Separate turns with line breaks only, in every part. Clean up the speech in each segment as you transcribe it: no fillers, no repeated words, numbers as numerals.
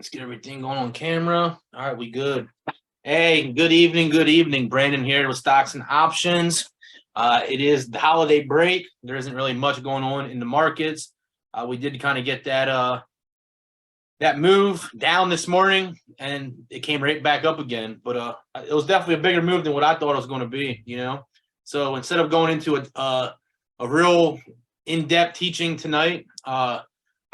Let's get everything going on camera. All right, we good. Hey, good evening. Brandon here with Stocks and Options. It is the holiday break. There isn't really much going on in the markets. We did kind of get that move down this morning, and it came right back up again. But it was definitely a bigger move than what I thought it was going to be. So instead of going into a real in-depth teaching tonight, I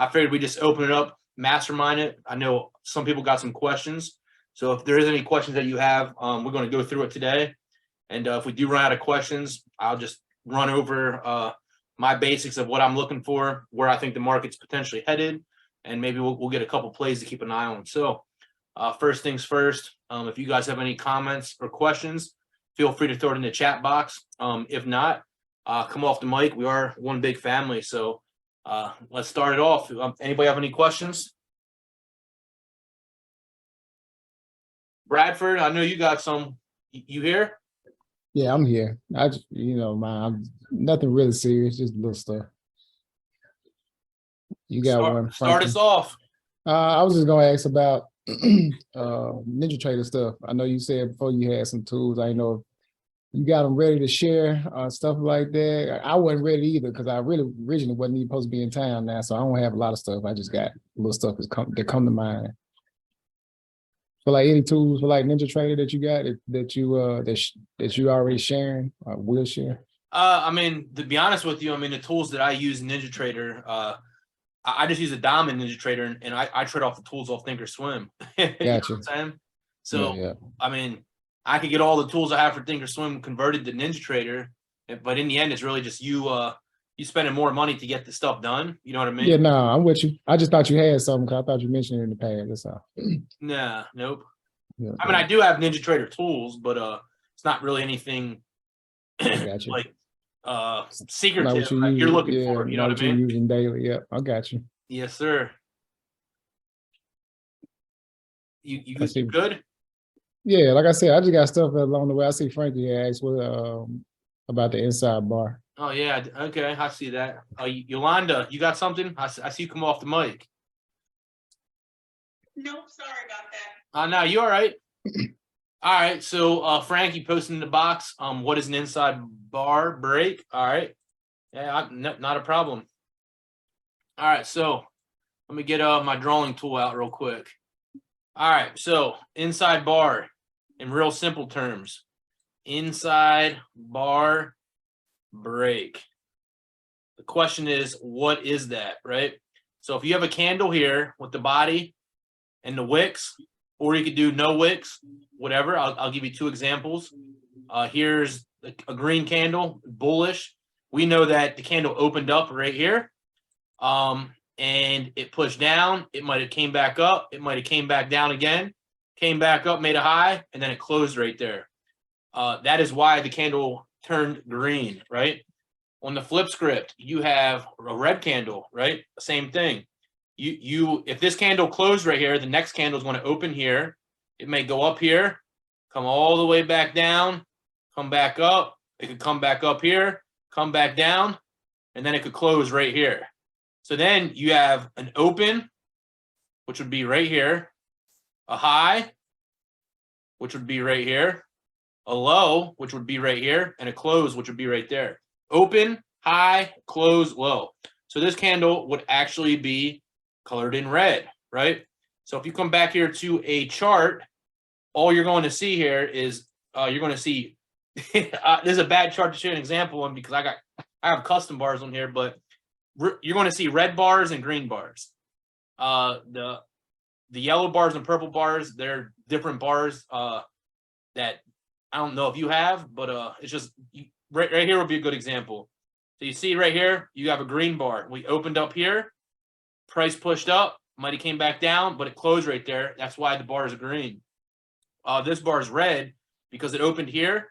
figured we just open it up, mastermind it. I know some people got some questions. So if there is any questions that you have, we're going to go through it today. And if we do run out of questions, I'll just run over my basics of what I'm looking for, where I think the market's potentially headed, and maybe we'll get a couple plays to keep an eye on. So first things first, if you guys have any comments or questions, feel free to throw it in the chat box. If not, come off the mic. We are one big family. So let's start it off. Anybody have any questions? Bradford, I know you got some. You here?
Yeah, I'm here. I just, I'm nothing really serious, just little stuff. You got one.
Start us off.
I was just gonna ask about Ninja Trader stuff. I know you said before you had some tools. I know if you got them ready to share, stuff like that. I wasn't ready either because I really originally wasn't even supposed to be in town now, so I don't have a lot of stuff. I just got little stuff that come to mind. So like any tools for like Ninja Trader that you got that you already sharing or will share?
I mean, to be honest with you, the tools that I use in Ninja Trader, I just use a Diamond Ninja Trader, and I trade off the tools off Thinkorswim. You know what I'm saying? So yeah. I could get all the tools I have for Thinkorswim converted to Ninja Trader, but in the end, it's really just you spending more money to get the stuff done. You know what I mean?
Yeah, no, I'm with you. I just thought you had something because I thought you mentioned it in the past. That's all.
Nah, nope.
Yeah,
I do have Ninja Trader tools, but it's not really anything like secretive like you're looking for. You know what I mean?
You're using daily. Yeah, I got you.
Yes, sir. You good?
Yeah, like I said, I just got stuff along the way. I see Frankie asked about the inside bar.
Oh yeah, okay, I see that. Yolanda, you got something? I see you come off the mic.
Nope, sorry about that.
No, you all right? All right, so Frankie posted in the box. What is an inside bar break? All right, yeah, not a problem. All right, so let me get my drawing tool out real quick. All right, so inside bar, in real simple terms, inside bar break. The question is, what is that, right? So if you have a candle here with the body and the wicks, or you could do no wicks, whatever. I'll give you two examples. Here's a green candle, bullish. We know that the candle opened up right here, and it pushed down. It might have came back up. It might have came back down again, came back up, made a high, and then it closed right there. That is why the candle turned green, right? On the flip script, you have a red candle, right? Same thing. If this candle closed right here, the next candle is going to open here. It may go up here, come all the way back down, come back up. It could come back up here, come back down, and then it could close right here. So then you have an open, which would be right here, a high, which would be right here, a low, which would be right here, and a close, which would be right there. Open, high, close, low. So this candle would actually be colored in red, right? So if you come back here to a chart, all you're going to see here is you're going to see this is a bad chart to show an example on because I have custom bars on here, but you're going to see red bars and green bars. The yellow bars and purple bars, they're different bars that I don't know if you have, but it's just right here would be a good example. So you see right here, you have a green bar. We opened up here, price pushed up, might have came back down, but it closed right there. That's why the bar is green. This bar is red because it opened here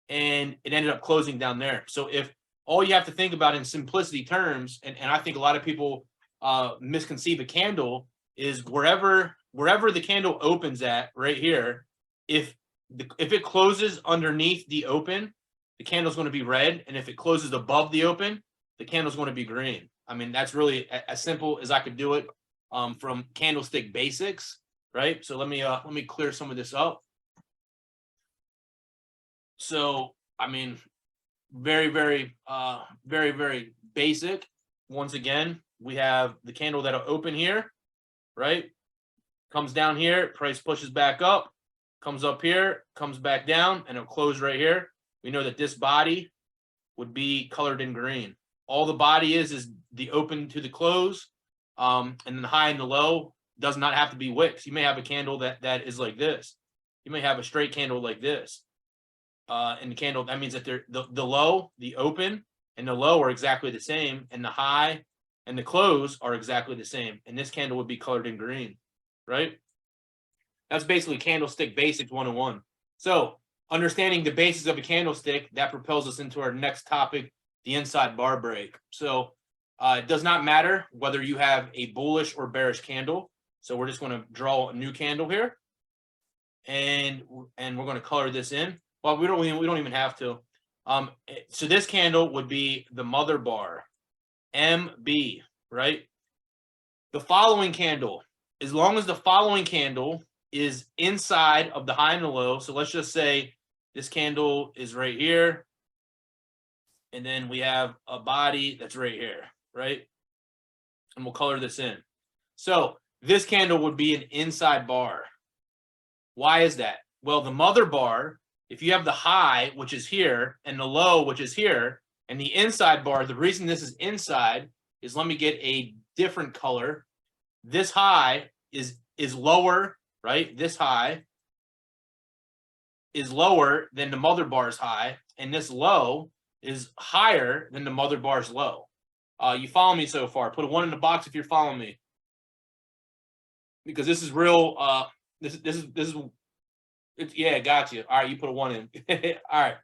and it ended up closing down there. So if all you have to think about in simplicity terms, and I think a lot of people misconceive a candle, is wherever the candle opens at right here, if it closes underneath the open, the candle's going to be red, and if it closes above the open, the candle's going to be green. That's really as simple as I could do it from candlestick basics. right? So let me clear some of this up. So, I mean, very, very basic. Once again, we have the candle that'll open here, right? Comes down here, price pushes back up, comes up here, comes back down, and it'll close right here. We know that this body would be colored in green. All the body is the open to the close, and then the high and the low does not have to be wicks. You may have a candle that is like this. You may have a straight candle like this. And the candle, that means that the low, the open, and the low are exactly the same, and the high and the close are exactly the same. And this candle would be colored in green, right? That's basically candlestick basics 101. So understanding the basics of a candlestick, that propels us into our next topic, the inside bar break. So it does not matter whether you have a bullish or bearish candle. So we're just going to draw a new candle here, and we're going to color this in. Well, we don't even have to. So this candle would be the mother bar, MB, right? The following candle, as long as the following candle is inside of the high and the low. So let's just say this candle is right here, and then we have a body that's right here, right? And we'll color this in. So this candle would be an inside bar. Why is that? Well, the mother bar, if you have the high, which is here, and the low, which is here, and the inside bar, the reason this is inside is, let me get a different color. This high is lower, right? This high is lower than the mother bar's high, and this low is higher than the mother bar's low. You follow me so far? Put a 1 in the box if you're following me, because this is real. This is it's, yeah, got you. All right, you put a 1 in. All right.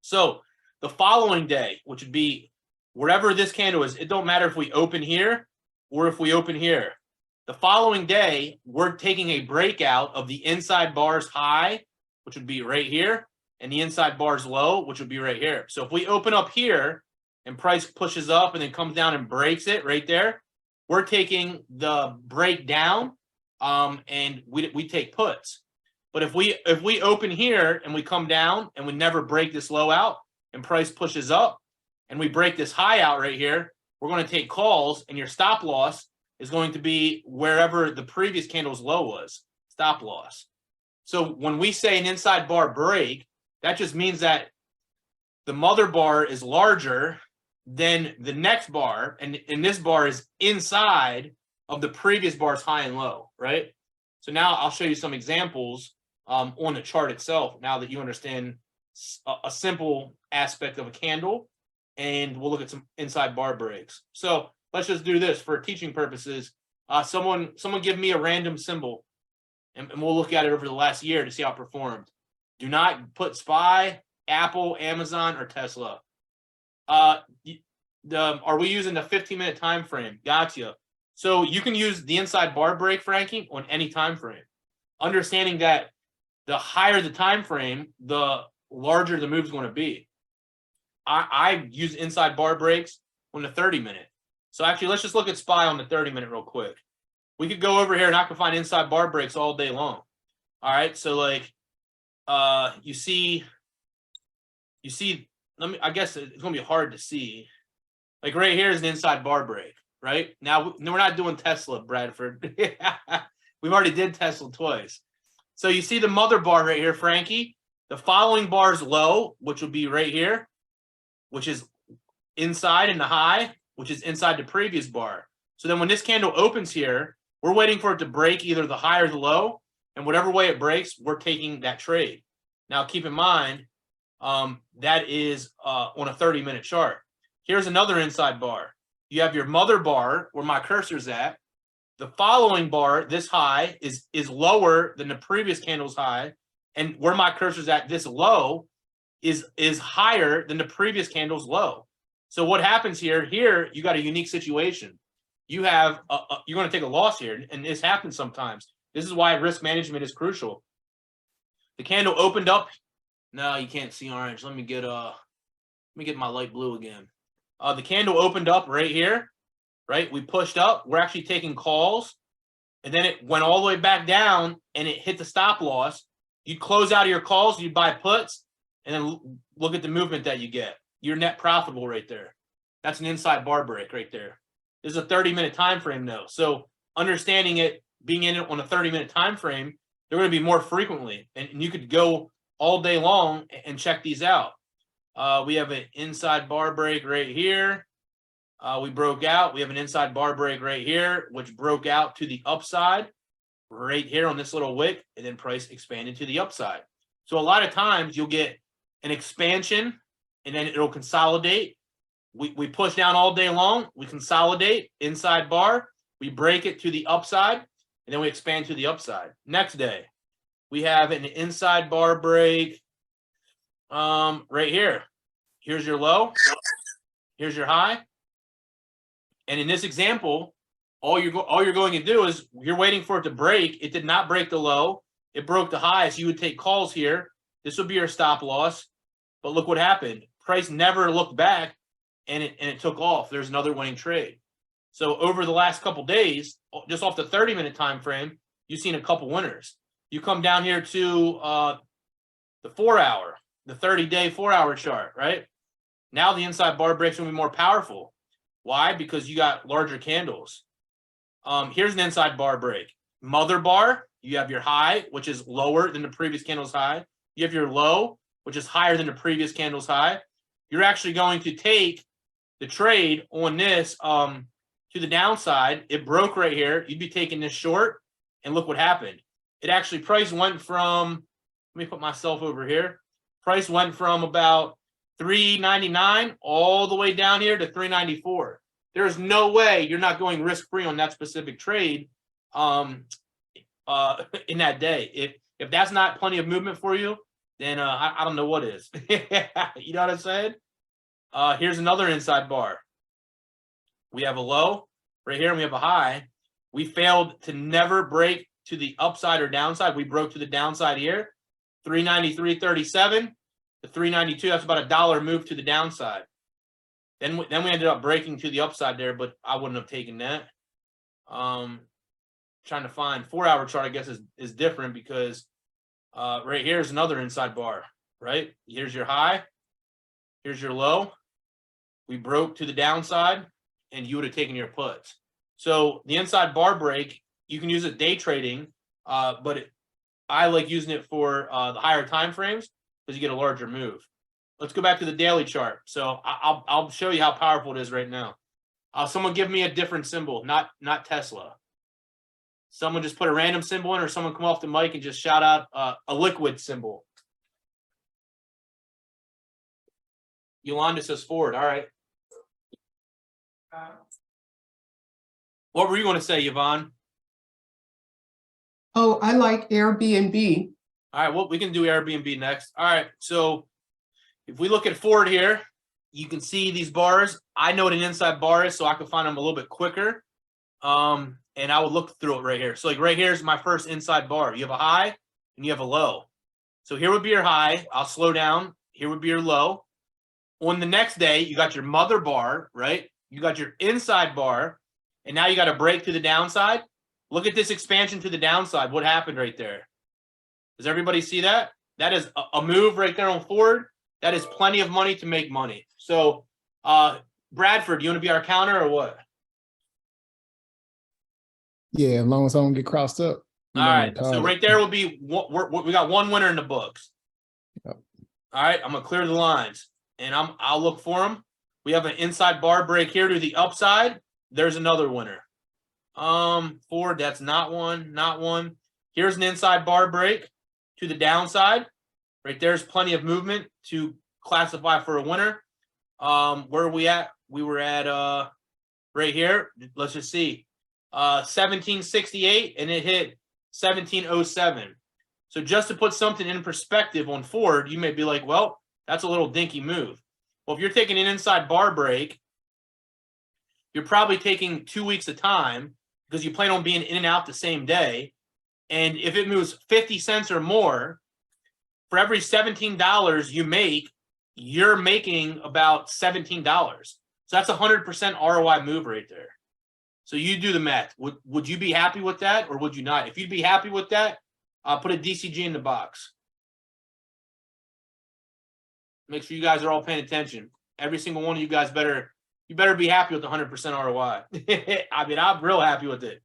So the following day, which would be wherever this candle is, it don't matter if we open here or if we open here. The following day, we're taking a breakout of the inside bar's high, which would be right here, and the inside bar's low, which would be right here. So if we open up here and price pushes up and then comes down and breaks it right there, we're taking the breakdown, and we take puts. But if we open here and we come down and we never break this low out and price pushes up and we break this high out right here, we're going to take calls, and your stop loss is going to be wherever the previous candle's low was, stop loss. So when we say an inside bar break, that just means that the mother bar is larger than the next bar, and this bar is inside of the previous bar's high and low, right? So now I'll show you some examples on the chart itself, now that you understand a simple aspect of a candle, and we'll look at some inside bar breaks. So let's just do this for teaching purposes. Someone give me a random symbol, and we'll look at it over the last year to see how it performed. Do not put SPY, Apple, Amazon, or Tesla. Are we using the 15-minute time frame? Gotcha. So you can use the inside bar break, Frankie, on any time frame. Understanding that the higher the time frame, the larger the move is going to be. I use inside bar breaks on the 30-minute. So actually, let's just look at SPY on the 30-minute real quick. We could go over here and I can find inside bar breaks all day long. All right, so like you see, I guess it's gonna be hard to see. Like right here is an inside bar break, right? Now we're not doing Tesla, Bradford. We've already did Tesla twice. So you see the mother bar right here, Frankie. The following bar is low, which would be right here, which is inside, and the high, which is inside the previous bar. So then when this candle opens here, we're waiting for it to break either the high or the low, and whatever way it breaks, we're taking that trade. Now keep in mind, that is on a 30-minute chart. Here's another inside bar. You have your mother bar where my cursor's at. The following bar, this high, is lower than the previous candle's high, and where my cursor's at, this low is higher than the previous candle's low. So what happens here? Here you got a unique situation. You have you're going to take a loss here, and this happens sometimes. This is why risk management is crucial. The candle opened up. No, you can't see orange. Let me get my light blue again. The candle opened up right here, right? We pushed up. We're actually taking calls and then it went all the way back down and it hit the stop loss, you'd close out of your calls, you'd buy puts, and then look at the movement that you get. You're net profitable right there. That's an inside bar break right there. This is a 30-minute time frame though. So understanding it, being in it on a 30-minute time frame, they're going to be more frequently, and you could go all day long and check these out. We have an inside bar break right here. We broke out. We have an inside bar break right here, which broke out to the upside right here on this little wick, and then price expanded to the upside. So a lot of times you'll get an expansion and then it'll consolidate. We push down all day long. We consolidate inside bar. We break it to the upside, and then we expand to the upside. Next day, we have an inside bar break right here. Here's your low. Here's your high. And in this example, all you're going to do is you're waiting for it to break. It did not break the low. It broke the high. So you would take calls here. This would be your stop loss. But look what happened. Price never looked back, and it took off. There's another winning trade. So over the last couple days, just off the 30-minute time frame, you've seen a couple winners. You come down here to the 4-hour, the 30-day 4-hour chart, right? Now the inside bar break's going to be more powerful. Why? Because you got larger candles. Here's an inside bar break. Mother bar, you have your high, which is lower than the previous candle's high. You have your low, which is higher than the previous candle's high. You're actually going to take the trade on this to the downside. It broke right here. You'd be taking this short, and look what happened. It actually, price went from, let me put myself over here. Price went from about $3.99 all the way down here to $3.94. There's no way you're not going risk-free on that specific trade in that day. If that's not plenty of movement for you, then I don't know what is. You know what I'm saying? Here's another inside bar. We have a low right here, and we have a high. We failed to never break to the upside or downside. We broke to the downside here, 393.37 to 392. That's about $1 move to the downside. Then we ended up breaking to the upside there, but I wouldn't have taken that. Trying to find 4-hour chart, I guess, is different because right here is another inside bar, right? Here's your high. Here's your low. We broke to the downside, and you would have taken your puts. So the inside bar break, you can use it day trading, but I like using it for the higher time frames because you get a larger move. Let's go back to the daily chart. So I'll show you how powerful it is right now. Someone give me a different symbol, not Tesla. Someone just put a random symbol in, or someone come off the mic and just shout out a liquid symbol. Yolanda says Ford. All right. What were you going to say, Yvonne?
Oh, I like Airbnb.
All right, well, we can do Airbnb next. All right, so if we look at Ford here, you can see these bars. I know what an inside bar is, so I can find them a little bit quicker. And I would look through it right here. So like right here is my first inside bar. You have a high and you have a low. So here would be your high. I'll slow down. Here would be your low. On the next day, you got your mother bar, right? You got your inside bar, and now you got a break to the downside. Look at this expansion to the downside. What happened right there? Does everybody see that? That is a move right there on Ford. That is plenty of money to make money. So, Bradford, you want to be our counter or what?
Yeah, as long as I don't get crossed up.
All right. So right there will be, we got one winner in the books.
Yep.
All right. I'm going to clear the lines, and I'll look for them. We have an inside bar break here to the upside. There's another winner. Ford, that's not one. Here's an inside bar break to the downside. Right there's plenty of movement to classify for a winner. Where are we at? We were at right here. Let's just see. 1768, and it hit 1707. So just to put something in perspective on Ford, you may be like, well, that's a little dinky move. Well, if you're taking an inside bar break, you're probably taking 2 weeks of time because you plan on being in and out the same day. And if it moves 50 cents or more, for every $17 you make, you're making about $17. So that's a 100% ROI move right there. So you do the math. Would you be happy with that or would you not? If you'd be happy with that, I'll put a DCG in the box. Make sure you guys are all paying attention. Every single one of you guys better be happy with the 100% ROI. I mean, I'm real happy with it.